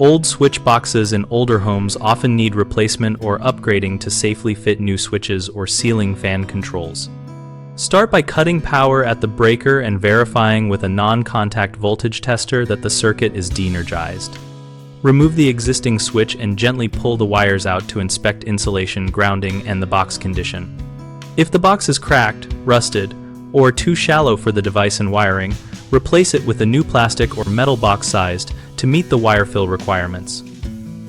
Old switch boxes in older homes often need replacement or upgrading to safely fit new switches or ceiling fan controls. Start by cutting power at the breaker and verifying with a non-contact voltage tester that the circuit is deenergized. Remove the existing switch and gently pull the wires out to inspect insulation, grounding, and the box condition. If the box is cracked, rusted, or too shallow for the device and wiring, replace it with a new plastic or metal box sized to meet the wire fill requirements.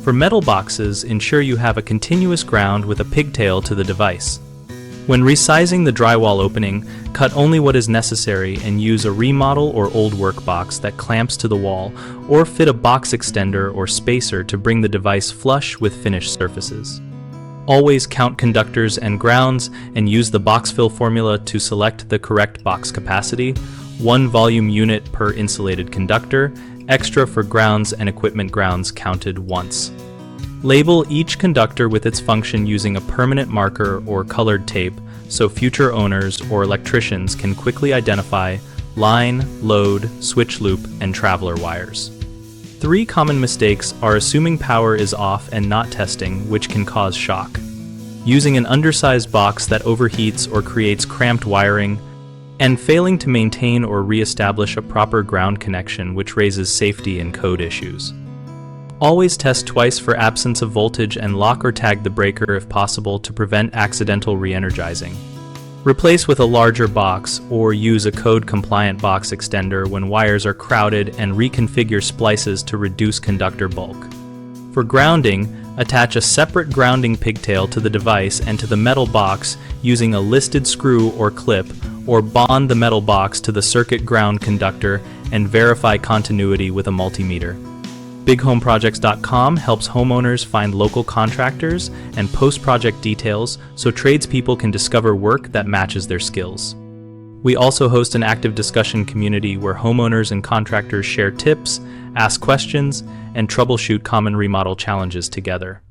For metal boxes, ensure you have a continuous ground with a pigtail to the device. When resizing the drywall opening, cut only what is necessary and use a remodel or old work box that clamps to the wall, or fit a box extender or spacer to bring the device flush with finished surfaces. Always count conductors and grounds and use the box fill formula to select the correct box capacity, 1 volume unit per insulated conductor, extra for grounds and equipment grounds counted once. Label each conductor with its function using a permanent marker or colored tape so future owners or electricians can quickly identify line, load, switch loop, and traveler wires. 3 common mistakes are assuming power is off and not testing, which can cause shock. Using an undersized box that overheats or creates cramped wiring, and failing to maintain or re-establish a proper ground connection, which raises safety and code issues. Always test twice for absence of voltage and lock or tag the breaker if possible to prevent accidental re-energizing. Replace with a larger box or use a code-compliant box extender when wires are crowded and reconfigure splices to reduce conductor bulk. For grounding, attach a separate grounding pigtail to the device and to the metal box using a listed screw or clip, or bond the metal box to the circuit ground conductor and verify continuity with a multimeter. BigHomeProjects.com helps homeowners find local contractors and post-project details so tradespeople can discover work that matches their skills. We also host an active discussion community where homeowners and contractors share tips, ask questions, and troubleshoot common remodel challenges together.